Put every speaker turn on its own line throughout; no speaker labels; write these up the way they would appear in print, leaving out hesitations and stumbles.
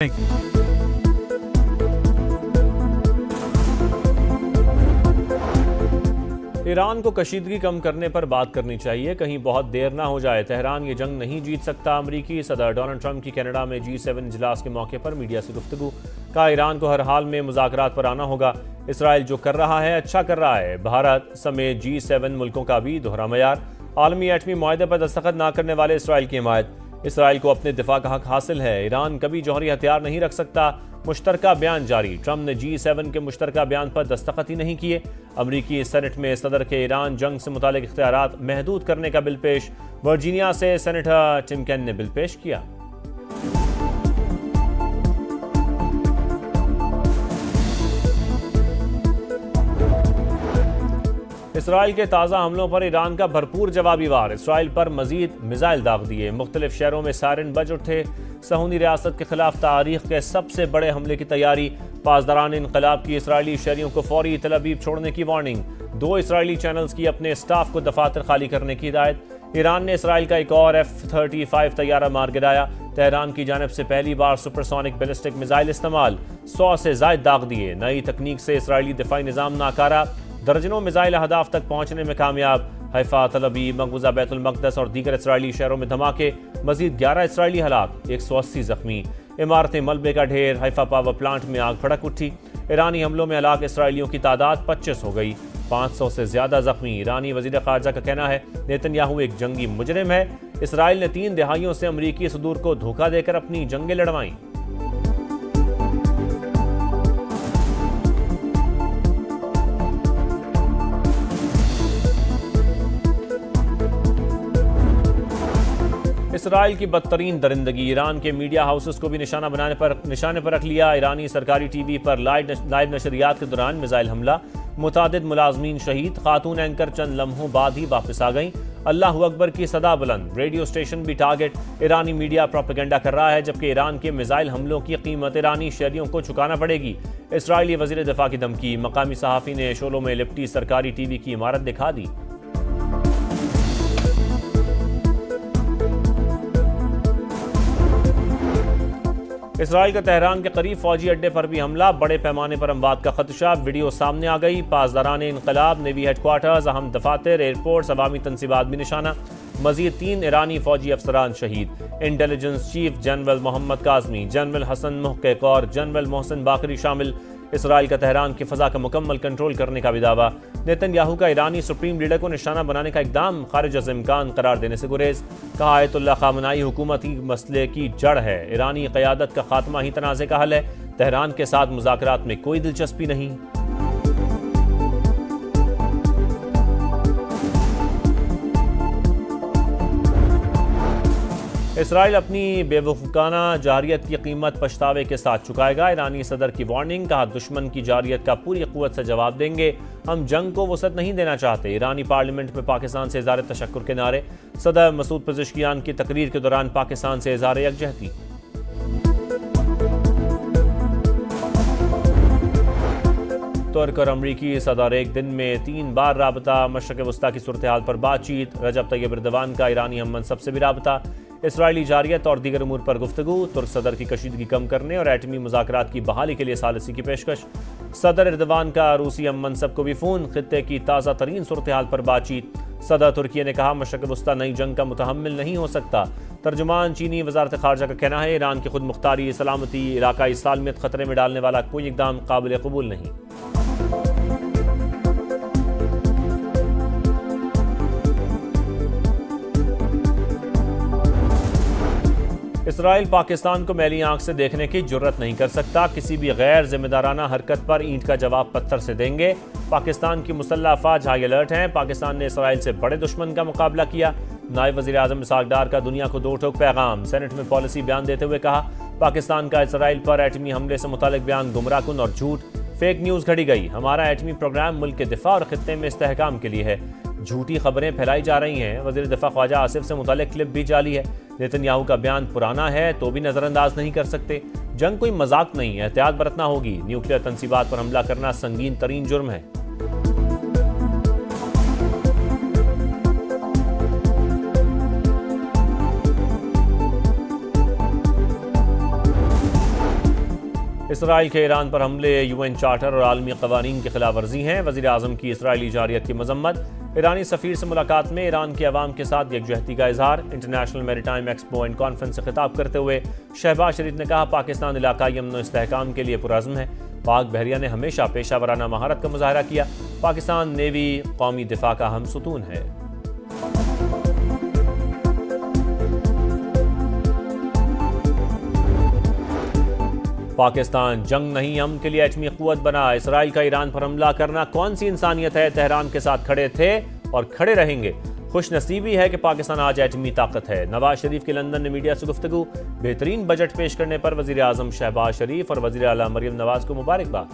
Iran को कशीदगी कम करने पर बात करनी चाहिए, कहीं बहुत देर ना हो जाए। तेहरान ये जंग नहीं जीत सकता। अमरीकी सदर डोनाल्ड ट्रंप की कनाडा में G7 इजलास के मौके पर मीडिया से गुफ्तगू। कहा ईरान को हर हाल में मुज़ाकरात पर आना होगा। इसराइल जो कर रहा है अच्छा कर रहा है। भारत समेत G7 मुल्कों का भी दोहरा मयार। आलमी एटमी मुआहदे पर दस्तखत ना करने वाले इसराइल की हिमायत। इसराइल को अपने दिफा का हक हासिल है। ईरान कभी जौहरी हथियार नहीं रख सकता। मुश्तरका बयान जारी। ट्रंप ने G7 के मुश्तरका बयान पर दस्तखत ही नहीं किए। अमरीकी सेनेट में सदर के ईरान जंग से मुतालिक इख्तियारात महदूद करने का बिल पेश। वर्जीनिया से सेनेटर टिम केन ने बिल पेश किया। इसराइल के ताज़ा हमलों पर ईरान का भरपूर जवाबी वार। इसराइल पर मजीद मिसाइल दाग दिए। मुख्तलिफ शहरों में सायरन बज उठे। सहूनी रियासत के खिलाफ तारीख के सबसे बड़े हमले की तैयारी। पासदारान इनकलाब की इसराइली शहरियों को फौरी तल अवीव छोड़ने की वार्निंग। 2 इसराइली चैनल्स की अपने स्टाफ को दफातर खाली करने की हिदायत। ईरान ने इसराइल का एक और F-35 तैयारा मार गिराया। तेहरान की जानिब से पहली बार सुपरसोनिक बैलिस्टिक मिसाइल इस्तेमाल। 100 से ज्यादा दाग दिए। नई तकनीक से इसराइली दिफाई निजाम नाकारा। दर्जनों मिसाइल अहदाफ तक पहुंचने में कामयाब। हैफा, तल अवीव, मकबूजा बैतुल मक़दस और दीगर इसराइली शहरों में धमाके। मजीद 11 इसराइली हलाक, 180 जख्मी। इमारतें मलबे का ढेर। हैफा पावर प्लांट में आग भड़क उठी। ईरानी हमलों में हलाक इसराइलियों की तादाद 25 हो गई। 500 से ज्यादा जख्मी। ईरानी वजीर खारजा का कहना है नेतन्याहू एक जंगी मुजरिम है। इसराइल ने 3 दहाइयों से अमरीकी सदूर को धोखा देकर अपनी जंगें लड़वाई। इसराइल की बदतरीन दरिंदगी। ईरान के मीडिया हाउसेस को भी निशाने पर रख लिया। ईरानी सरकारी टीवी पर लाइव नशरियात के दौरान मिसाइल हमला। मुतादिद मुलाजमीन शहीद। खातून एंकर चंद लम्हों बाद ही वापस आ गईं। अल्लाहू अकबर की सदा बुलंद। रेडियो स्टेशन भी टारगेट। ईरानी मीडिया प्रोपेगेंडा कर रहा है, जबकि ईरान के मिसाइल हमलों की कीमत ईरानी शहरियों को चुकाना पड़ेगी। इसराइली वजीर दिफा की धमकी। मकामी सहाफ़ी ने शोलों में लिपटी सरकारी टीवी की इमारत दिखा दी। इसराइल का तेहरान के करीब फौजी अड्डे पर भी हमला। बड़े पैमाने पर अमवात का खदशा। वीडियो सामने आ गई। पासदारान इनकलाब, नेवी हेडक्वार्टर्स, अहम दफातर, एयरपोर्ट्स, अवामी तनसीबात भी निशाना। मजीद 3 ईरानी फौजी अफसरान शहीद। Intelligence chief general Mohammad Kazemi, general Hassan Mohaqqeq और जनरल मोहसिन बाकरी शामिल। इसराइल का तेहरान की फ़ज़ा का मुकम्मल कंट्रोल करने का भी दावा। नेतन्याहू का ईरानी सुप्रीम लीडर को निशाना बनाने का इकदाम खारिज अज़ इम्कान करार देने से गुरेज। कहा आयतुल्लाह ख़ामनाई हुकूमत ही मसले की जड़ है। ईरानी क़यादत का खात्मा ही तनाज़े का हल है। तेहरान के साथ मुज़ाकरात में कोई दिलचस्पी नहीं। इसराइल अपनी बेवकूफ़ाना जारियत की कीमत पछतावे के साथ चुकाएगा। ईरानी सदर की वार्निंग। कहा दुश्मन की जारियत का पूरी क़ुव्वत से जवाब देंगे। हम जंग को वसअत नहीं देना चाहते। ईरानी पार्लियामेंट में पाकिस्तान से इज़हार तशक्कुर के नारे। सदर मसूद पेज़ेश्कियान की तकरीर के दौरान पाकिस्तान से इज़हार यकजहती। तुर्क और अमरीकी सदर एक दिन में 3 बार राबता। मशरक़ वस्ता की सूरत हाल पर बातचीत। रजब तैयब एर्दोगान का ईरानी हम मनसब से भी राबता। इसराइली जारियत और दीगर उमूर पर गुफ्तगू। तुर्क सदर की कशीदगी कम करने और एटमी मुज़ाकरात की बहाली के लिए सालिसी की पेशकश। सदर एर्दोगान का रूसी हम मनसब को भी फ़ोन। खित्ते की ताज़ा तरीन सूरत हाल पर बातचीत। सदर तुर्किया ने कहा मशरक़ वस्ता नई जंग का मुतहम्मिल नहीं हो सकता। तर्जुमान चीनी वज़ारत ख़ारजा का कहना है ईरान की खुद मुख्तारी, सलामती, इलाकाई सालमियत खतरे में डालने वाला कोई इक़दाम काबिल कबूल नहीं। इसराइल पाकिस्तान को मैली आंख से देखने की जुर्रत नहीं कर सकता। किसी भी गैर जिम्मेदाराना हरकत पर ईंट का जवाब पत्थर से देंगे। पाकिस्तान की मुसल्लह अफवाज हाई अलर्ट हैं। पाकिस्तान ने इसराइल से बड़े दुश्मन का मुकाबला किया। नायब वज़ीर आज़म इसहाक़ डार का दुनिया को 2 टोक पैगाम। सेनेट में पॉलिसी बयान देते हुए कहा पाकिस्तान का इसराइल पर एटमी हमले से मुतालिक बयान गुमराहकुन और झूठ। फेक न्यूज़ घड़ी गई। हमारा एटमी प्रोग्राम मुल्क के दिफा और खित्ते में इस्तेहकाम के लिए है। झूठी खबरें फैलाई जा रही हैं। वज़ीर दिफा ख्वाजा आसिफ से मुतालिक क्लिप भी जाली है। नेतन्याहू का बयान पुराना है तो भी नज़रअंदाज नहीं कर सकते। जंग कोई मजाक नहीं है, एहतियात बरतना होगी। न्यूक्लियर तनसीबात पर हमला करना संगीन तरीन जुर्म है। इसराइल के ईरान पर हमले यूएन चार्टर और आलमी कवानीन की खिलाफ वर्जी हैं। वज़ीर आज़म की इसराइली जारियत की मजम्मत। ईरानी सफ़ीर से मुलाकात में ईरान के अवाम के साथ यकजहती का इजहार। International maritime expo and conference से खिताब करते हुए शहबाज शरीफ ने कहा, पाकिस्तान इलाकाई अमन व इस्तेहकाम के लिए पुरअज़्म है। पाक बहरिया ने हमेशा पेशा वराना महारत का मुजाहरा किया। पाकिस्तान नेवी कौमी दिफा का अहम सुतून है। पाकिस्तान जंग नहीं अमन के लिए एटमी क़ुव्वत बना। इसराइल का ईरान पर हमला करना कौन सी इंसानियत है। तेहरान के साथ खड़े थे और खड़े रहेंगे। खुश नसीबी है कि पाकिस्तान आज एटमी ताकत है। नवाज शरीफ की लंदन में मीडिया से गुफ्तगू। बेहतरीन बजट पेश करने पर वज़ीर आज़म शहबाज शरीफ और वज़ीर आला मरियम नवाज को मुबारकबाद।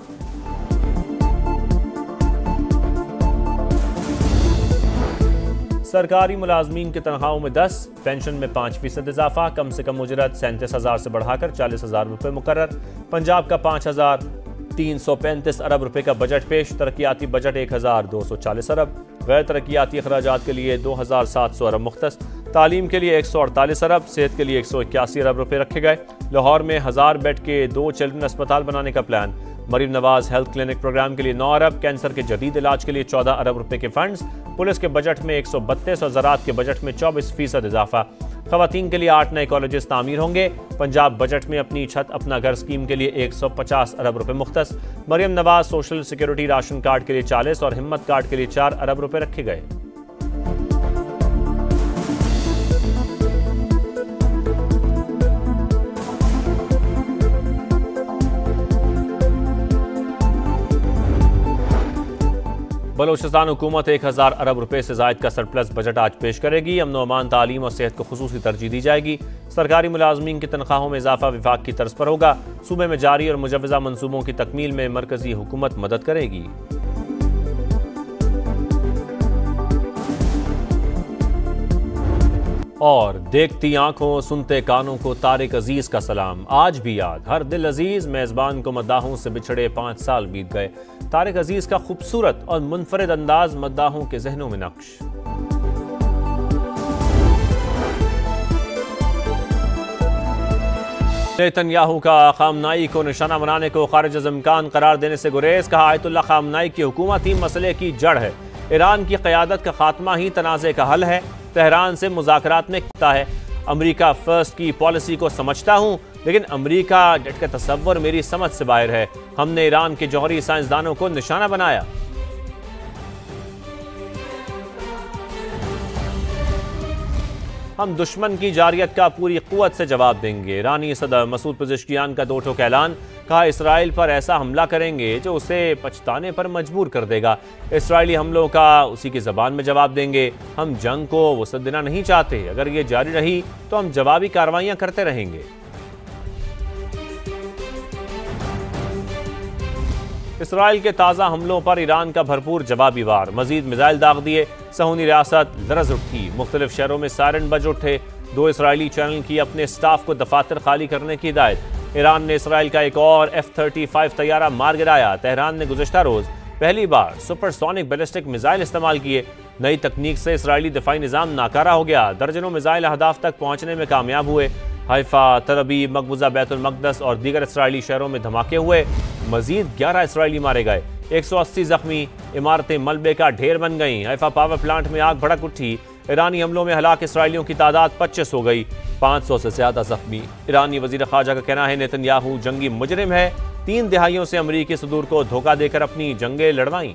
सरकारी मुलाजमीन की तनख्वाहों में 10, पेंशन में 5% इजाफा। कम से कम उजरत 37,000 से बढ़ाकर 40,000 रुपये मुकर्रर। पंजाब का 5,335 अरब रुपये का बजट पेश। तरक्याती बजट 1,240 अरब। गैर तरक्याती अखराजात के लिए 2,700 अरब मुख्तस। तालीम के लिए 148 अरब। सेहत के लिए 181 अरब रुपये रखे गए। लाहौर में 1000 बेड के 2 चिल्ड्रन अस्पताल बनाने का plan. Maryam Nawaz health clinic programme के लिए 9 अरब। कैंसर के जदीद इलाज के लिए 14 अरब रुपए के फंड्स। पुलिस के बजट में 132 और ज़राअत के बजट में 24% इजाफा। खवातीन के लिए 8 नए कॉलेजेस तामीर होंगे। पंजाब बजट में अपनी छत अपना घर स्कीम के लिए 150 अरब रुपए मुख्तस। Maryam Nawaz social security ration card के लिए 40 और हिम्मत कार्ड के लिए 4 अरब रुपए रखे गए। बलोचिस्तान हुकूमत 1,000 अरब रुपए से जायद का सरप्लस बजट आज पेश करेगी। अमन व अमान, तालीम और सेहत को खुसूसी तरजीह दी जाएगी। सरकारी मुलाजमीन की तनख्वाहों में इजाफा विफाक की तर्ज पर होगा। सूबे में जारी और मुजव्वज़ा मनसूबों की तकमील में मरकजी हुकूमत मदद करेगी। और देखती आंखों सुनते कानों को तारिक अजीज का सलाम। आज भी याद हर दिल अजीज। मेजबान को मद्दाहों से बिछड़े 5 साल बीत गए। तारिक अजीज का खूबसूरत और मुनफरिद अंदाज मद्दाहों के जहनों में नक्श। नेतन्याहू का खामनाई को निशाना बनाने को खारिज अज़ इम्कान करार देने से गुरेज। कहा, आयतुल्लाह खामनाई की हुकूमत ही मसले की जड़ है। ईरान की क़यादत का खात्मा ही तनाज़े का हल है। तेहरान से मुज़ाकरात में कहता है, अमरीका फर्स्ट की पॉलिसी को समझता हूँ, लेकिन अमरीका डट का तसव्वुर मेरी समझ से बाहर है। हमने ईरान के जौहरी साइंसदानों को निशाना बनाया। हम दुश्मन की जारियत का पूरी कुव्वत से जवाब देंगे। ईरानी सदर मसूद पेज़ेश्कियान का 2 टोक ऐलान। कहा, इसराइल पर ऐसा हमला करेंगे जो उसे पछताने पर मजबूर कर देगा। इसराइली हमलों का उसी की ज़बान में जवाब देंगे। हम जंग को वसअत देना नहीं चाहते। अगर ये जारी रही तो हम जवाबी कार्रवाइयां करते रहेंगे। इसराइल के ताज़ा हमलों पर ईरान का भरपूर जवाबी वार। मजीद मिसाइल दाग दिए। सहूनी रियासत लरज़ उठी। मुख्तलिफ शहरों में सायरन बज उठे। 2 इसराइली चैनल की अपने स्टाफ को दफातर खाली करने की हिदायत। ईरान ने इसराइल का एक और F-35 तैयारा मार गिराया। तेहरान ने गुज़िश्ता रोज़ पहली बार सुपरसोनिक बैलिस्टिक मिसाइल इस्तेमाल किए। नई तकनीक से इसराइली दिफाई निज़ाम नाकारा हो गया। दर्जनों मिसाइल अहदाफ तक पहुंचने में कामयाब हुए। हाइफा, तेल अवीव, मकबूजा बैतुल मक़दस और दीगर इसराइली शहरों में धमाके हुए। मजीद 11 इसराइली मारे गए। 180 जख्मी। इमारतें मलबे का ढेर बन गईं। हाइफा पावर प्लांट में आग भड़क उठी। ईरानी हमलों में हलाक इसराइलियों की तादाद 25 हो गई। 500 से ज्यादा जख्मी। ईरानी वजीर ख़ारजा का कहना है, नेतन्याहू जंगी मुजरिम है। 3 दिहाइयों से अमरीकी सदूर को धोखा देकर अपनी जंगें लड़वाईं।